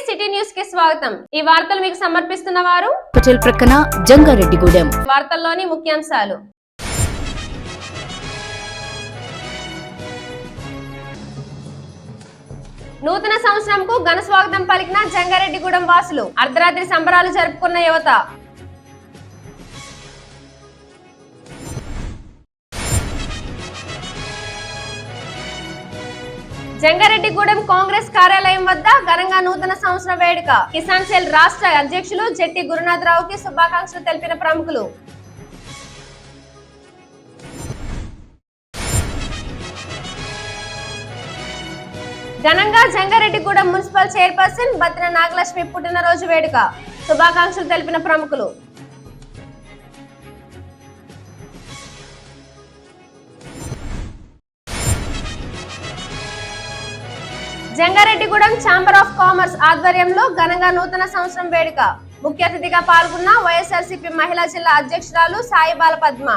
City news కి స్వాగతం। ఈ వార్తలు మీకు సమర్పిస్తున్న వారు పటేల్ ప్రక్కన జంగారెడ్డిగూడెం। వార్తల్లోని ముఖ్యాంశాలు। నూతన సంవత్సరంకు ఘన స్వాగతం పలికిన జంగారెడ్డిగూడెం వాసులు। అర్ధరాత్రి సంబరాలు జరుపుకున్న యువత। జంగారెడ్డిగూడెం కాంగ్రెస్ కార్యాలయం వద్ద ఘనంగా నూతన సంవత్సర వేడుక। కిసాన్ సెల్ రాష్ట్ర అధ్యక్షులు జట్టి గురునాథరావుకి శుభాకాంక్షలు తెలిపిన ప్రముఖులు। ఘనంగా జంగారెడ్డిగూడెం మున్సిపల్ చైర్పర్సన్ బత్తిన నాగలక్ష్మి పుట్టినరోజు వేడుక। శుభాకాంక్షలు తెలిపిన ప్రముఖులు। జంగారెడ్డిగూడెం ఛాంబర్ ఆఫ్ కామర్స్ ఆధ్వర్యంలో ఘనంగా నూతన సంవత్సరం వేడుక। ముఖ్య అతిథిగా పాల్గొన్న వైఎస్ఆర్సీపీ మహిళా జిల్లా అధ్యక్షురాలు సాయిబాల పద్మ।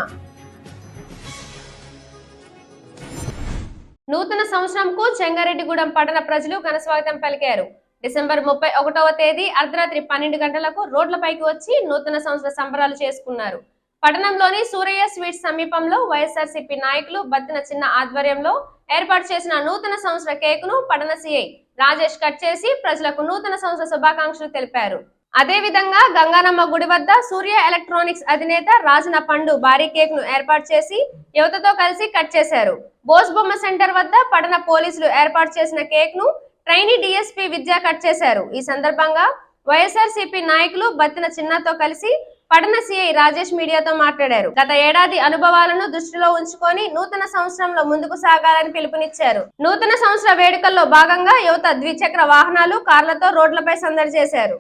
నూతన సంవత్సరంకు జంగారెడ్డిగూడెం పట్టణ ప్రజలు ఘన స్వాగతం పలికారు। డిసెంబర్ 31వ తేదీ అర్ధరాత్రి 12 గంటలకు రోడ్లపైకి వచ్చి నూతన సంవత్సర సంబరాలు చేసుకున్నారు। పట్టణంలోని సూరయ్య స్వీట్స్ సమీపంలో వైఎస్ఆర్సీపీ నాయకులు బత్తిన చిన్న ఆధ్వర్యంలో ఏర్పాటు చేసిన నూతన సంవత్సర కేకును పట్టణ సీఐ రాజేష్ కట్ చేసి ప్రజలకు నూతన సంవత్సర శుభాకాంక్షలు తెలిపారు। అదే విధంగా గంగానమ్మ గుడి వద్ద సూర్య ఎలక్ట్రానిక్స్ అధినేత రాజన పండు భారీ కేక్ ను ఏర్పాటు చేసి యువతతో కలిసి కట్ చేశారు। బోస్ బొమ్మ సెంటర్ వద్ద పట్టణ పోలీసులు ఏర్పాటు చేసిన కేక్ ను ట్రైనీ డిఎస్పీ విద్య కట్ చేశారు। ఈ సందర్భంగా వైఎస్ఆర్సీపీ నాయకులు బత్తిన చిన్నతో కలిసి పట్టణ సీఐ రాజేష్ మీడియాతో మాట్లాడారు। గత ఏడాది అనుభవాలను దృష్టిలో ఉంచుకొని నూతన సంవత్సరంలో ముందుకు సాగాలని పిలుపునిచ్చారు। నూతన సంవత్సర వేడుకల్లో భాగంగా యువత ద్విచక్ర వాహనాలు కార్లతో రోడ్లపై సందడి చేశారు।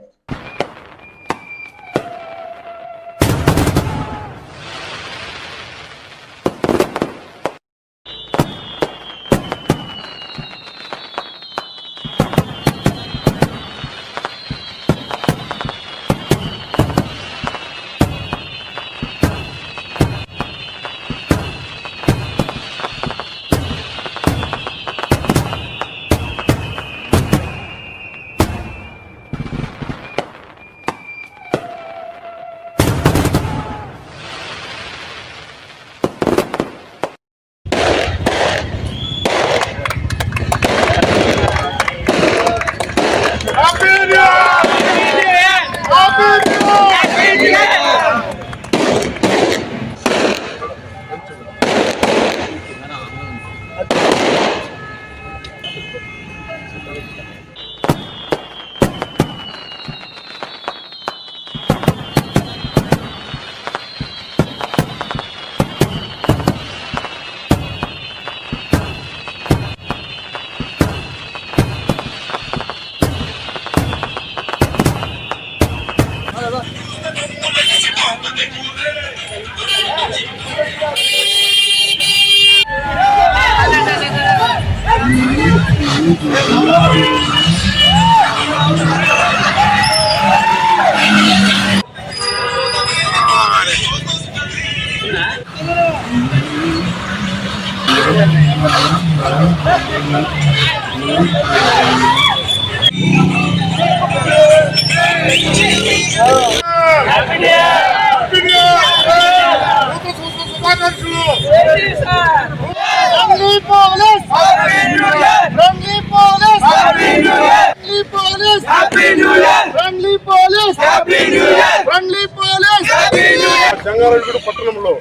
జంగారెడ్డిగూడెం పట్టణంలో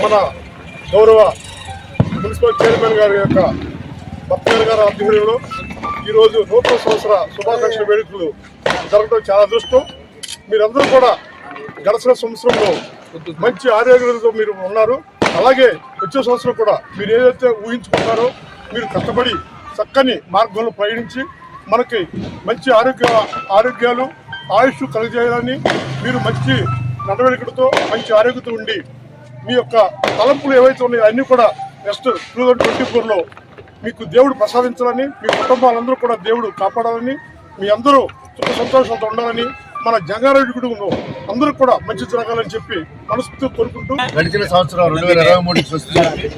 మన గౌరవ మున్సిపల్ చైర్మన్ గారి యొక్క బత్తిన గారి ఆధ్వర్యంలో ఈరోజు నూతన సంవత్సర శుభాకాంక్షల వేడుకలు జరగడం చాలా అదృష్టం। మీరందరూ కూడా గడిచిన సంవత్సరంలో మంచి ఆరోగ్యాలతో మీరు ఉన్నారు। అలాగే వచ్చే సంవత్సరం కూడా మీరు ఏదైతే ఊహించుకుంటారో మీరు కష్టపడి చక్కని మార్గంలో ప్రయాణించి మనకి మంచి ఆరోగ్యాలు ఆయుష్ కలిగజేయాలని మీరు మంచి నడవడికలతో మంచి ఆరోగ్యత ఉండి మీ యొక్క తలంపులు ఏవైతే ఉన్నాయో అన్నీ కూడా నెక్స్ట్ 2024లో మీకు దేవుడు ప్రసాదించాలని మీ కుటుంబాలందరూ కూడా దేవుడు కాపాడాలని మీ అందరూ సుఖ సంతోషాలతో ఉండాలని మన జంగారెడ్డిగూడెంలో అందరూ కూడా మంచి జరగాలని చెప్పి మనస్ఫూర్తిగా కోరుకుంటూ గడిచిన సంవత్సరం 2023కి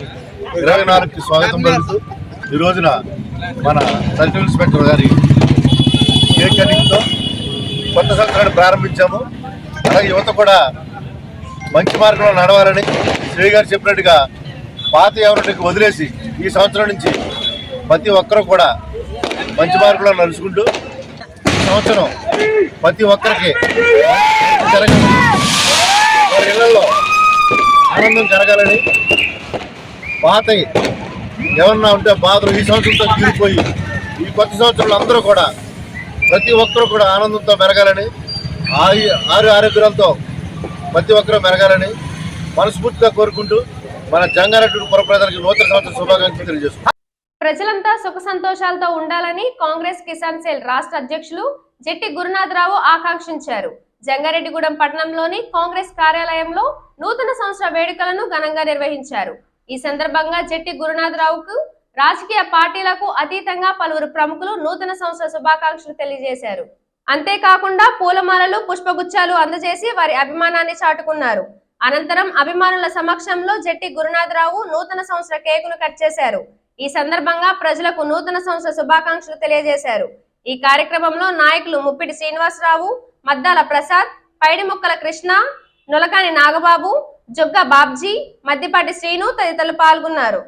24కి స్వాగతం పలుకుతూ ఈ రోజున మన సర్కిల్ ఇన్స్పెక్టర్ గారి కేక్ అండర్స్టాండింగ్తో కొత్త సంవత్సరాన్ని ప్రారంభించాము. అలాగే యువత కూడా మంచి మార్గంలో నడవాలని శ్రీ గారు చెప్పినట్టుగా పాత ఎవరికి వదిలేసి ఈ సంవత్సరం నుంచి ప్రతి ఒక్కరూ కూడా మంచి మార్గంలో నడుచుకుంటూ ఈ సంవత్సరం ప్రతి ఒక్కరికి జరగాలని, వారి ఇళ్లలో ఆనందం జరగాలని, పాత ఏమన్నా ఉంటే బాధలు ఈ సంవత్సరంతో తీరిపోయి ఈ కొత్త సంవత్సరంలో అందరూ కూడా ప్రతి ఒక్కరూ కూడా ఆనందంతో మెరగాలని, ఆరోగ్యాలతో ప్రతి ఒక్కరూ మెరగాలని మనస్ఫూర్తిగా కోరుకుంటూ మన జంగారెడ్డి పుర ప్రజలకు నూతన సంవత్సర శుభాకాంక్షలు తెలియజేస్తున్నాం. ప్రజలంతా సుఖ సంతోషాలతో ఉండాలని కాంగ్రెస్ కిసాన్ సెల్ రాష్ట్ర అధ్యక్షులు జెట్టి గురునాథరావు ఆకాంక్షించారు. జంగారెడ్డిగూడెం పట్టణంలోని కాంగ్రెస్ కార్యాలయంలో నూతన సంవత్సర వేడుకలను ఘనంగా నిర్వహించారు. ఈ సందర్భంగా జెట్టి గురునాథరావుకు రాజకీయ పార్టీలకు అతీతంగా పలువురు ప్రముఖులు నూతన సంవత్సర శుభాకాంక్షలు తెలియజేశారు. అంతేకాకుండా పూలమాలలు, పుష్పగుచ్చాలు అందజేసి వారి అభిమానాన్ని చాటుకున్నారు. అనంతరం అభిమానుల సమక్షంలో జెట్టి గురునాథరావు నూతన సంవత్సర కేకును కట్ చేశారు. ఈ సందర్భంగా ప్రజలకు నూతన సంవత్సర శుభాకాంక్షలు తెలియజేశారు. ఈ కార్యక్రమంలో నాయకులు ముప్పిడి శ్రీనివాసరావు, మద్దాల ప్రసాద్, పైడిముక్కల కృష్ణ, నొలకాని నాగబాబు, జొగ్గ బాబ్జీ, మద్దిపాటి శ్రీను తదితరులు పాల్గొన్నారు.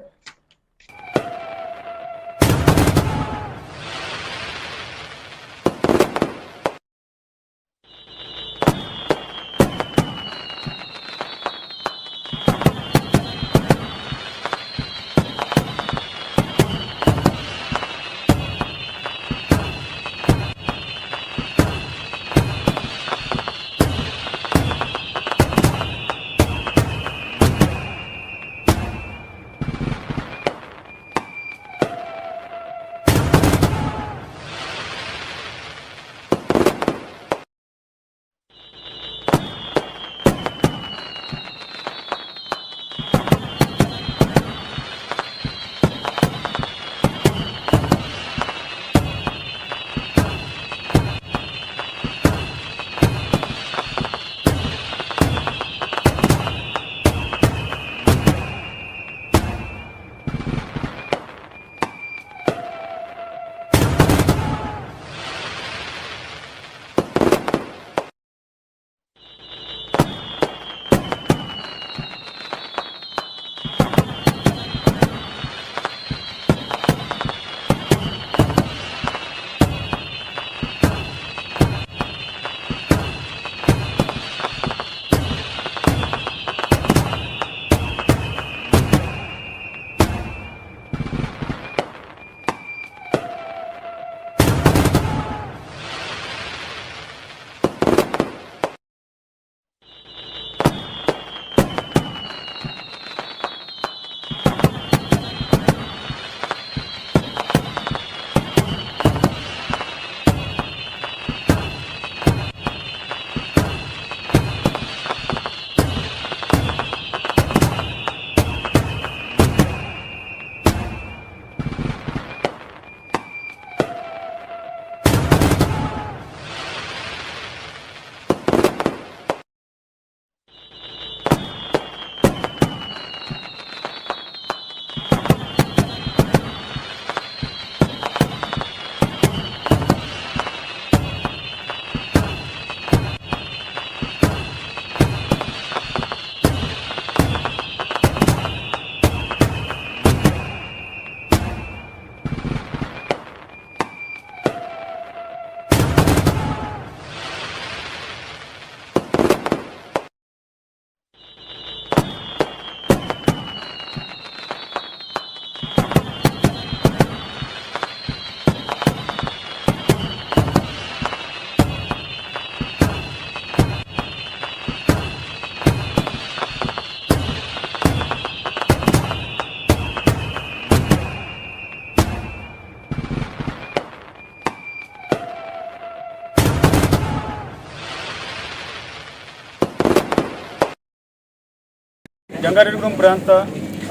జంగారెడ్డిగూడెం ప్రాంత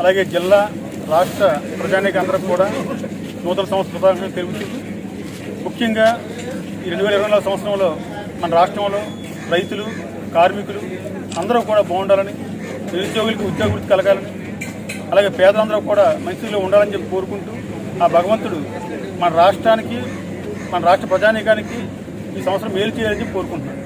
అలాగే జిల్లా రాష్ట్ర ప్రజానీకి అందరూ కూడా నూతన సంవత్సర శుభాకాంక్షలు తెలుపుతూ ముఖ్యంగా ఈ 2024 సంవత్సరంలో మన రాష్ట్రంలో రైతులు, కార్మికులు అందరూ కూడా బాగుండాలని, నిరుద్యోగులకు ఉద్యోగులు కలగాలని, అలాగే పేదలందరూ కూడా మంచిలో ఉండాలని చెప్పి కోరుకుంటూ ఆ భగవంతుడు మన రాష్ట్రానికి, మన రాష్ట్ర ప్రజానీకానికి ఈ సంవత్సరం మేలు చేయాలని చెప్పి కోరుకుంటున్నాను.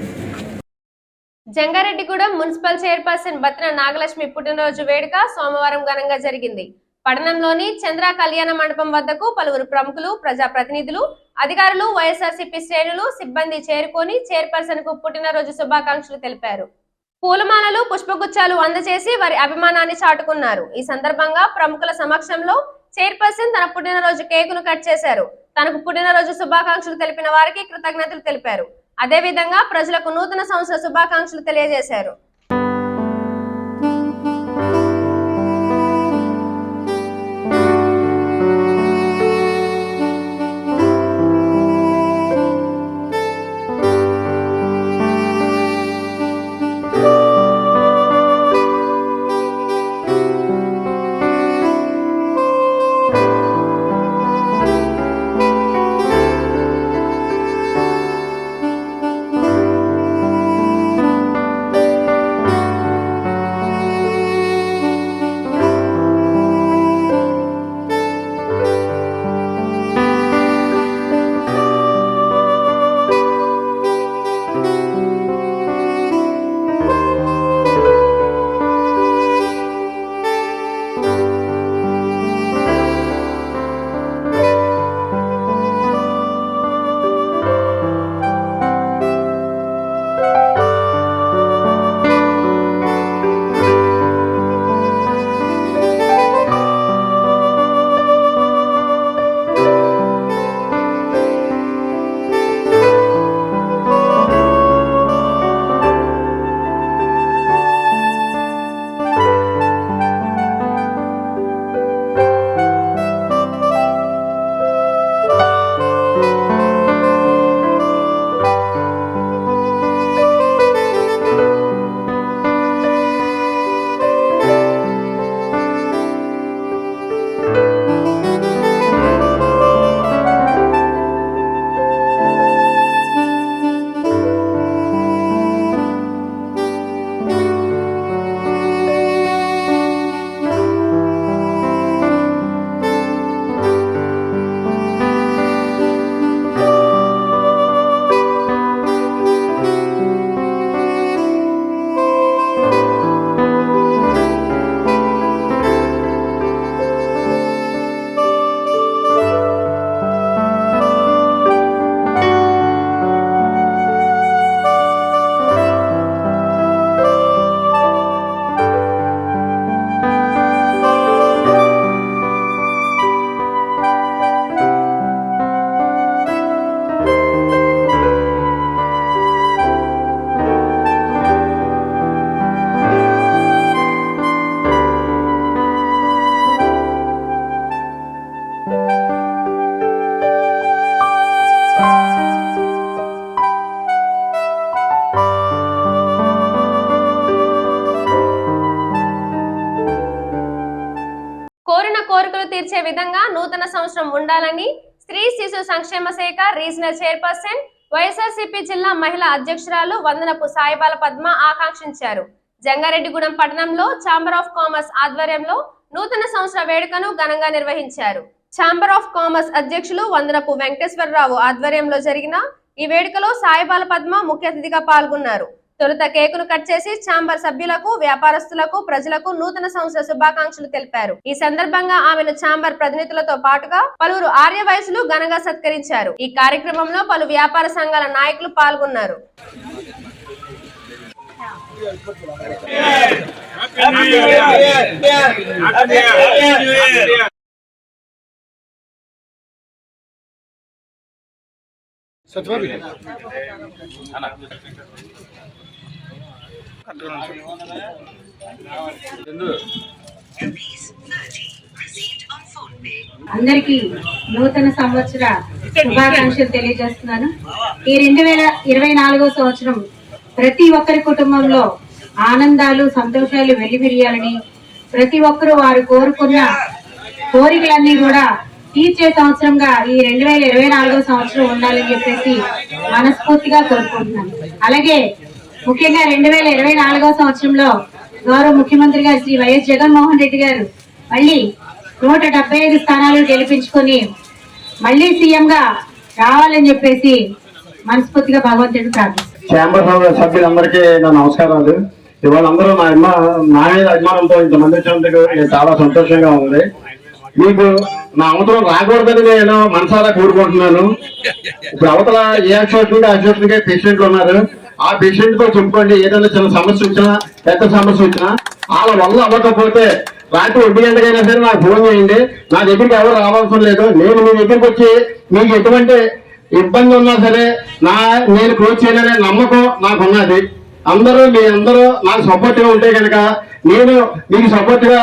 జంగారెడ్డిగూడెం మున్సిపల్ చైర్పర్సన్ బత్తిన నాగలక్ష్మి పుట్టినరోజు వేడుక సోమవారం ఘనంగా జరిగింది. పట్టణంలోని చంద్ర కళ్యాణ మండపం వద్దకు పలువురు ప్రముఖులు, ప్రజాప్రతినిధులు, అధికారులు, వైఎస్ఆర్సీపీ శ్రేణులు, సిబ్బంది చేరుకొని చైర్పర్సన్ కు పుట్టినరోజు శుభాకాంక్షలు తెలిపారు. పూలమాలలు, పుష్పగుచ్చాలు అందజేసి వారి అభిమానాన్ని చాటుకున్నారు. ఈ సందర్భంగా ప్రముఖుల సమక్షంలో చైర్పర్సన్ తన పుట్టినరోజు కేకును కట్ చేశారు. తనకు పుట్టినరోజు శుభాకాంక్షలు తెలిపిన వారికి కృతజ్ఞతలు తెలిపారు. అదేవిధంగా ప్రజలకు నూతన సంవత్సర శుభాకాంక్షలు తెలియజేశారు. కోరికలు తీర్చే విధంగా నూతన సంవత్సరం ఉండాలని స్త్రీ శిశు సంక్షేమ శాఖ రీజనల్ చైర్పర్సన్, వైఎస్ఆర్సీపీ జిల్లా మహిళా అధ్యక్షురాలు వందనపు సాయిబాల పద్మ ఆకాంక్షించారు. జంగారెడ్డిగూడెం పట్టణంలో ఛాంబర్ ఆఫ్ కామర్స్ ఆధ్వర్యంలో నూతన సంవత్సర వేడుకను ఘనంగా నిర్వహించారు. ఛాంబర్ ఆఫ్ కామర్స్ అధ్యక్షులు వందనపు వెంకటేశ్వరరావు ఆధ్వర్యంలో జరిగిన ఈ వేడుకలో సాయిబాల పద్మ ముఖ్య అతిథిగా పాల్గొన్నారు. తొలుత కేకును కట్ చేసి ఛాంబర్ సభ్యులకు, వ్యాపారస్తులకు, ప్రజలకు నూతన సంవత్సర శుభాకాంక్షలు తెలిపారు. ఈ సందర్భంగా ఆమెను ఛాంబర్ ప్రతినిధులతో పాటుగా పలువురు ఆర్య వయసులు ఘనంగా సత్కరించారు. ఈ కార్యక్రమంలో పలు వ్యాపార సంఘాల నాయకులు పాల్గొన్నారు. అందరికీ నూతన సంవత్సర శుభాకాంక్షలు తెలియజేస్తున్నాను. ఈ 2024 సంవత్సరం ప్రతి ఒక్కరి కుటుంబంలో ఆనందాలు, సంతోషాలు వెల్లివిరియాలని, ప్రతి ఒక్కరూ వారు కోరుకున్న కోరికలన్నీ కూడా తీర్చే సంవత్సరంగా ఈ 2024 సంవత్సరం ఉండాలని చెప్పేసి మనస్ఫూర్తిగా కోరుకుంటున్నాను. అలాగే ముఖ్యంగా 2024 సంవత్సరంలో గౌరవ ముఖ్యమంత్రి గారు శ్రీ వైఎస్ జగన్మోహన్ రెడ్డి గారు మళ్ళీ 175 స్థానాలు గెలిపించుకొని మళ్ళీ సీఎం గా రావాలని చెప్పేసి మనస్ఫూర్తిగా భగవంతుడిని ప్రార్థిస్తున్నాను. ఛాంబర్ సభ్యులందరికీ నా నమస్కారాలు. ఇవాళ అందరూ నా మీద అభిమానంతో ఇంతమంది వచ్చినందుకు నేను చాలా సంతోషంగా ఉంది. మీకు నా అవతలం రాకూడదని నేను మనసారా కోరుకుంటున్నాను. ఇప్పుడు అవతల ఏ అక్షోత్తుగా అక్షోత్తుగా పేషెంట్లు ఉన్నారు. ఆ పేషెంట్ తో చెప్పుకోండి, ఏదైనా చిన్న సమస్య వచ్చినా పెద్ద సమస్య వచ్చినా వాళ్ళ వల్ల అవ్వకపోతే రాత్రి 1 గంటకైనా సరే నాకు ఫోన్ చేయండి. నా దగ్గరికి ఎవరు రావాల్సిన లేదు. నేను మీ దగ్గరికి వచ్చి మీకు ఎటువంటి ఇబ్బంది ఉన్నా సరే నేను క్లోజ్ చేయాలనే నమ్మకం నాకున్నది. మీ అందరూ నాకు సపోర్ట్ గా ఉంటే కనుక నేను మీకు సపోర్ట్ గా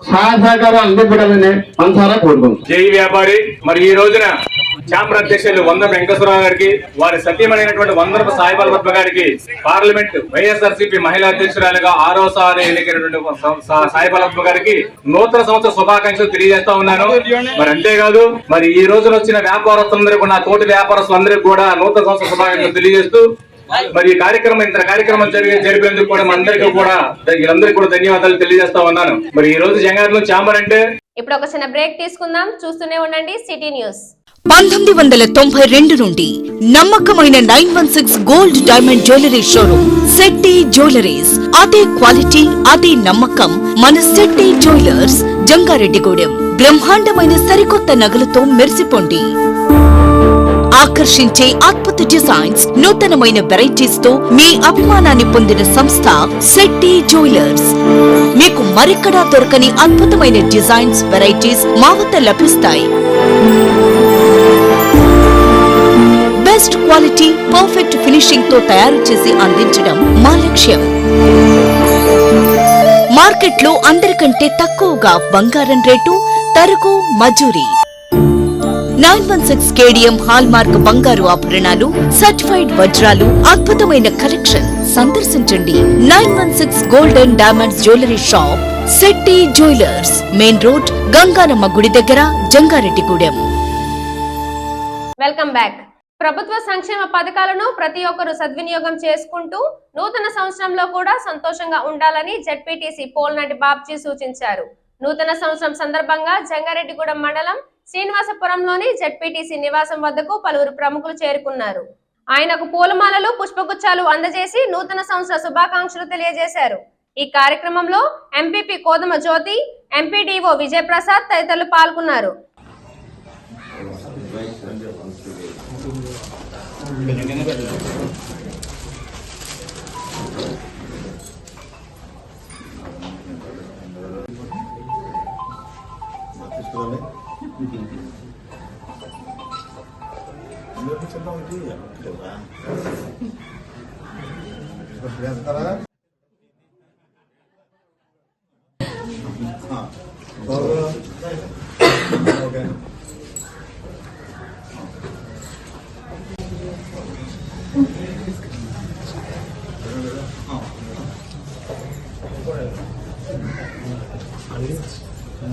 సహకారం అందించగలని మనసారా కోరుకుంటున్నాను. జై వ్యాపారి. మరి ఈ రోజున ఛాంబర్ అధ్యక్షులు వంద వెంకటేశ్వరరావు గారికి, వారి సత్యమైనటువంటి వందరపు సాయిబాల పద్మ గారికి, పార్లమెంట్ వైఎస్ఆర్సీపీ మహిళా అధ్యక్షురాలుగా 6వసారి ఎన్నికైనటువంటి సాయిబాల పద్మ గారికి నూతన సంవత్సర శుభాకాంక్షలు తెలియజేస్తా ఉన్నాను. మరి అంతేకాదు, మరి ఈ రోజున వచ్చిన వ్యాపారస్తులందరికీ, నా తోటి వ్యాపారస్తులందరికీ కూడా నూతన సంవత్సర శుభాకాంక్షలు తెలియజేస్తూ, మరి ఈ కార్యక్రమం జరిపేందుకు కూడా అందరికీ కూడా వీళ్ళందరికీ కూడా ధన్యవాదాలు తెలియజేస్తా ఉన్నాను. మరి ఈ రోజు జంగారెడ్డిలో ఛాంబర్ అంటే ఇప్పుడు ఒక చిన్న బ్రేక్ తీసుకుందాం. చూస్తూనే ఉండండి సిటీ న్యూస్. 1992 నుండి నమ్మకమైన 916 gold diamond jewellery showroom Shetty jewelleries. అదే క్వాలిటీ, అదే నమ్మకం మన శెట్టి జ్యువెలర్స్, జంగారెడ్డిగూడెం. బ్రహ్మాండమైన సరికొత్త నగలతో మెరిసిపోండి. ఆకర్షించే అద్భుత డిజైన్స్, నూతనమైన వెరైటీస్ తో మీ అభిమానాన్ని పొందిన సంస్థ శెట్టి జ్యువెలర్స్. మీకు మరెక్కడా దొరకని అద్భుతమైన డిజైన్స్, వెరైటీస్ మా వద్ద లభిస్తాయి. బెస్ట్ క్వాలిటీ, పర్ఫెక్ట్ ఫినిషింగ్ తో తయారు చేసి అందించడం మా లక్ష్యం. మార్కెట్లో అందరికంటే తక్కువగా బంగారం రేటు, తరుగు, మజూరీ. 916 కేడిఎం హాల్ మార్క్ బంగారు ఆభరణాలు, సర్టిఫైడ్ వజ్రాలు, అద్భుతమైన కలెక్షన్. సందర్శించండి 916 gold and diamonds jewellery shop, Shetty jewellers, main road, Ganganamma గుడి దగ్గర, జంగారెడ్డిగూడెం. Welcome back. ప్రభుత్వ సంక్షేమ పథకాలను ప్రతి ఒక్కరూ సద్వినియోగం చేసుకుంటూ నూతన సంవత్సరంలో కూడా సంతోషంగా ఉండాలని జెడ్పీటీసీ పోల్నాటి బాబ్జీ సూచించారు. నూతన సంవత్సరం సందర్భంగా జంగారెడ్డిగూడెం మండలం శ్రీనివాసపురంలోని జెడ్పీటీసీ నివాసం వద్దకు పలువురు ప్రముఖులు చేరుకున్నారు. ఆయనకు పూలమాలలు, పుష్పగుచ్చాలు అందజేసి నూతన సంవత్సర శుభాకాంక్షలు తెలియజేశారు. ఈ కార్యక్రమంలో ఎంపీపీ కోదమ జ్యోతి, ఎంపీడీఓ విజయప్రసాద్ తదితరులు పాల్గొన్నారు.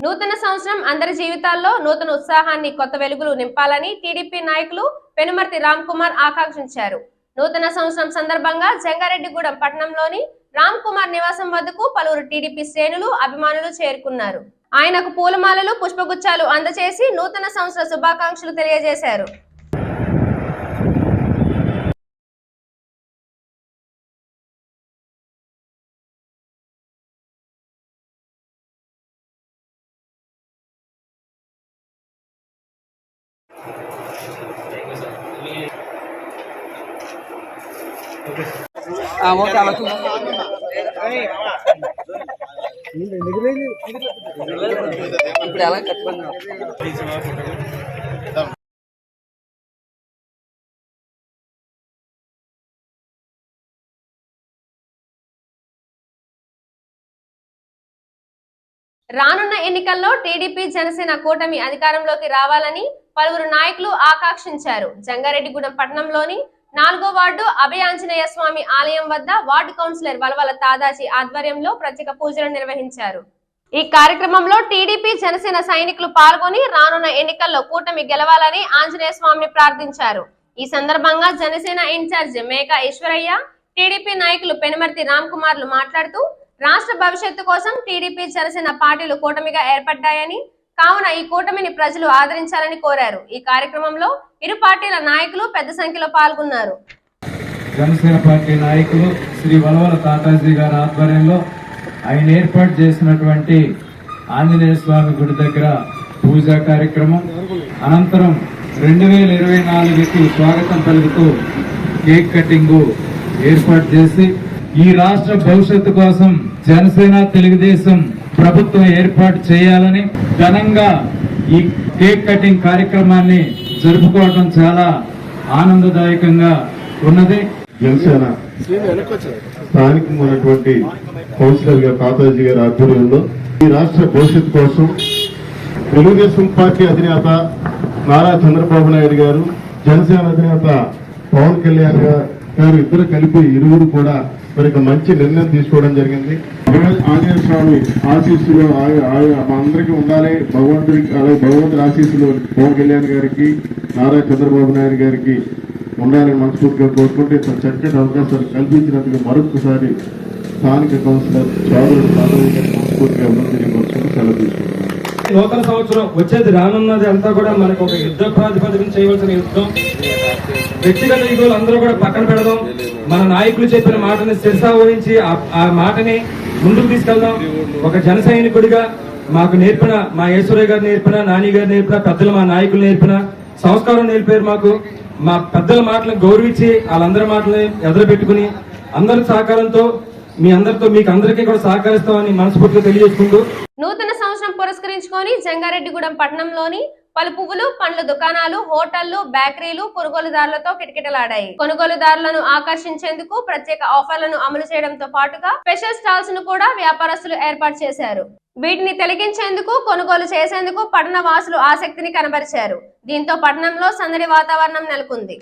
నూతన సంవత్సరం అందరి జీవితాల్లో నూతన ఉత్సాహాన్ని, కొత్త వెలుగులు నింపాలని టీడీపీ నాయకులు పెనుమర్తి రామ్ కుమార్ ఆకాంక్షించారు. నూతన సంవత్సరం సందర్భంగా జంగారెడ్డిగూడెం పట్టణంలోని రామ్ కుమార్ నివాసం వద్దకు పలువురు టీడీపీ శ్రేణులు, అభిమానులు చేరుకున్నారు. ఆయనకు పూలమాలలు, పుష్పగుచ్చాలు అందజేసి నూతన సంవత్సర శుభాకాంక్షలు తెలియజేశారు. ఇప్పుడు ఎలా కట్టుకున్నా రానున్న ఎన్నికల్లో టీడీపీ, జనసేన కూటమి అధికారంలోకి రావాలని పలువురు నాయకులు ఆకాంక్షించారు. జంగారెడ్డిగూడెం పట్టణంలోని 4వ వార్డు అభయాంజనేయ స్వామి ఆలయం వద్ద వార్డు కౌన్సిలర్ వలవల తాదాజీ ఆధ్వర్యంలో ప్రత్యేక పూజలు నిర్వహించారు. ఈ కార్యక్రమంలో టీడీపీ, జనసేన సైనికులు పాల్గొని రానున్న ఎన్నికల్లో కూటమి గెలవాలని ఆంజనేయ స్వామిని ప్రార్థించారు. ఈ సందర్భంగా జనసేన ఇన్ఛార్జ్ మేకా ఈశ్వరయ్య, టీడీపీ నాయకులు పెనుమర్తి రామ్ కుమార్లు మాట్లాడుతూ రాష్ట్ర భవిష్యత్తు కోసం టీడీపీ, జనసేన పార్టీలు కూటమిగా ఏర్పడ్డాయని, కావున ఈ కూటమిని ప్రజలు ఆదరించాలని కోరారు. ఈ కార్యక్రమంలో ఇరు పార్టీల నాయకులు పెద్ద సంఖ్యలో పాల్గొన్నారు. జనసేన పార్టీ నాయకులు శ్రీ వలవల తాతాజీ గారి ఆధ్వర్యంలో ఆయన ఏర్పాటు చేసినటువంటి ఆంజనేయ స్వామి గుడి దగ్గర పూజా కార్యక్రమం అనంతరం 2024కి స్వాగతం పలుకుతూ కేక్ కటింగ్ ఏర్పాటు చేసి ఈ రాష్ట్ర భవిష్యత్తు కోసం జనసేన తెలుగుదేశం ప్రభుత్వం ఏర్పాటు చేయాలని ఘనంగా ఈ కేక్ కటింగ్ కార్యక్రమాన్ని జరుపుకోవడం చాలా ఆనందదాయకంగా ఉన్నది. జనసేన స్థానికమైనటువంటి కౌన్సిలర్ గారు తాతాజీ గారి ఆధ్వర్యంలో ఈ రాష్ట్ర భవిష్యత్తు కోసం తెలుగుదేశం పార్టీ అధినేత నారా చంద్రబాబు నాయుడు గారు, జనసేన అధినేత పవన్ కళ్యాణ్ గారు ఇద్దరు కలిపి ఇరువురు కూడా మరి మంచి నిర్ణయం తీసుకోవడం జరిగింది. ఆంజనేయ స్వామి ఆశీస్సులు మా అందరికీ ఉండాలి. భగవంతుడి ఆశీస్సులు పవన్ కళ్యాణ్ గారికి, నారా చంద్రబాబు నాయుడు గారికి ఉండాలని మనస్ఫూర్తిగా కోరుకుంటే చక్కటి అవకాశాలు కల్పించినందుకు మరొకసారి స్థానిక కౌన్సిలర్ చౌదరి తాతాజీ గారికి మనస్ఫూర్తిగా తెలియపరుచుకుంటూ సెలవు తీసుకుంటున్నాను. నూతన సంవత్సరం వచ్చేది రానున్నది అంతా కూడా మనకు ఒక యుద్ధ ప్రాతిపదికన చేయవలసిన యుద్ధం. వ్యక్తిగత యుద్ధాలు అందరూ కూడా పక్కన పెడదాం. మన నాయకులు చెప్పిన మాటని శిరసా ఊహించి ఆ మాటని ముందుకు తీసుకెళ్దాం. ఒక జన సైనికుడిగా మాకు నేర్పిన మా ఈశ్వరయ్య గారు నేర్పిన, నాని గారు నేర్పిన, పెద్దలు మా నాయకులు నేర్పిన సంస్కారం నేర్పారు. మాకు మా పెద్దల మాటలను గౌరవించి వాళ్ళందరి మాటలని ఎదురుపెట్టుకుని అందరి సహకారంతో మీకు అందరికీ కూడా సహకరిస్తామని మనస్ఫూర్తిగా తెలియజేసుకుంటూ నూతన సంవత్సరం పురస్కరించుకొని జంగారెడ్డిగూడెం పట్టణంలోని పలు పువ్వులు, పండ్ల దుకాణాలు, హోటళ్లు, బేకరీలు కొనుగోలుదారులతో కిటకిటలాడాయి. కొనుగోలుదారులను ఆకర్షించేందుకు ప్రత్యేక ఆఫర్లను అమలు చేయడంతో పాటుగా స్పెషల్ స్టాల్స్ ను కూడా వ్యాపారస్తులు ఏర్పాటు చేశారు. వీటిని తొలగించేందుకు, కొనుగోలు చేసేందుకు పట్టణ వాసులు ఆసక్తిని కనబరిచారు. దీంతో పట్టణంలో సందడి వాతావరణం నెలకొంది.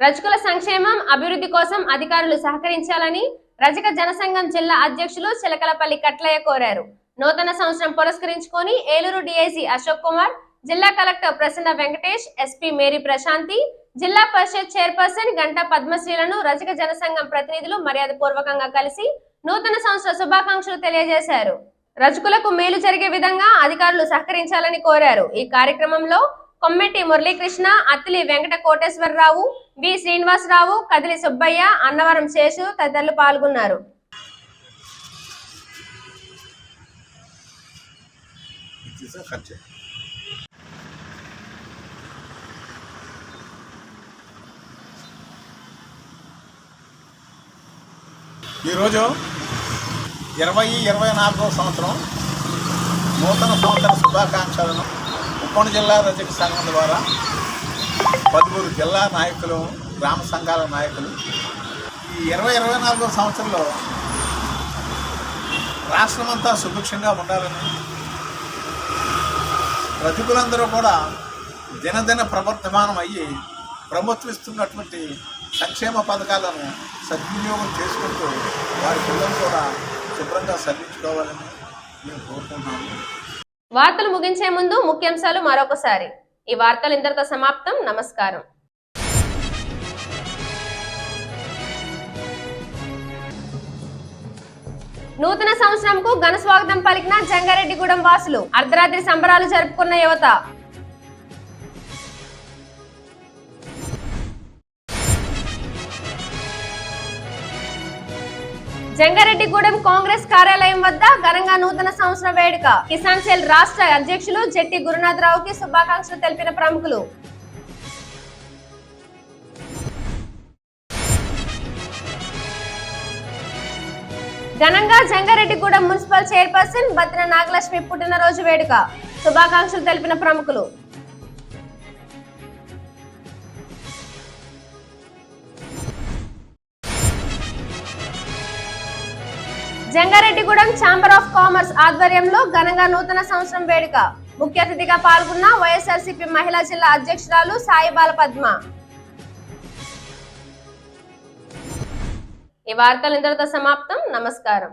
రజకుల సంక్షేమం, అభివృద్ధి కోసం అధికారులు సహకరించాలని రజక జనసంఘం జిల్లా అధ్యక్షులు చిలకలపల్లి కట్లయ్య కోరారు. నూతన సంవత్సరం పురస్కరించుకొని ఏలూరు డీఐజీ అశోక్ కుమార్, జిల్లా collector Prasanna Venkatesh, SP Mary Prashanthi, Zilla Parishad chairperson Ganta పద్మశ్రీలను రజక జనసంఘం ప్రతినిధులు మర్యాద పూర్వకంగా కలిసి నూతన సంవత్సర శుభాకాంక్షలు తెలియజేశారు. రజకులకు మేలు జరిగే విధంగా అధికారులు సహకరించాలని కోరారు. ఈ కార్యక్రమంలో కొమ్మెట్టి మురళీకృష్ణ, అత్తిలి వెంకట కోటేశ్వరరావు, వి శ్రీనివాసరావు, కదిలి సుబ్బయ్య, అన్నవరం శేషు తదితరులు పాల్గొన్నారు. ఈరోజు 2024వ సంవత్సరం నూతన సంవత్సర శుభాకాంక్షలను ఉప్పల్ జిల్లా రజక సంఘం ద్వారా 13 జిల్లా నాయకులు, గ్రామ సంఘాల నాయకులు ఈ 2024వ సంవత్సరంలో రాష్ట్రమంతా సుభిక్షంగా ఉండాలని, రజకులందరూ కూడా దినదిన ప్రవర్ధమానం అయ్యి ప్రభుత్విస్తున్నటువంటి సంక్షేమ పథకాలను సద్వినియోగం చేసుకుంటూ వారి పిల్లలు కూడా శుభ్రంగా సర్వించుకోవాలని మేము కోరుకుంటున్నాము. వార్తలు ముగించే ముందు ముఖ్యాంశాలు మరొకసారి. ఈ వార్తలు ఇంతటితో సమాప్తం. నమస్కారం. నూతన సంవత్సరంకు ఘన స్వాగతం పలికిన జంగారెడ్డిగూడెం వాసులు. అర్ధరాత్రి సంబరాలు జరుపుకున్న యువత. జంగారెడ్డిగూడెం కాంగ్రెస్ కార్యాలయం వద్ద ఘనంగా నూతన సంవత్సర వేడుక. కిసాన్ సెల్ రాష్ట్ర అధ్యక్షులు జెట్టి గురునాథరావుకి శుభాకాంక్షలు తెలిపిన ప్రముఖులు. ఘనంగా జంగారెడ్డిగూడెం మున్సిపల్ చైర్పర్సన్ బత్తిన నాగలక్ష్మి పుట్టినరోజు వేడుక. శుభాకాంక్షలు తెలిపిన ప్రముఖులు. జంగారెడ్డిగూడెం ఛాంబర్ ఆఫ్ కామర్స్ ఆధ్వర్యంలో ఘనంగా నూతన సంవత్సరం వేడుక. ముఖ్య అతిథిగా పాల్గొన్న వైఎస్ఆర్సీపీ మహిళా జిల్లా అధ్యక్షురాలు సాయిబాల పద్మ. ఈ వార్తలు ఇంతటితో సమాప్తం. నమస్కారం.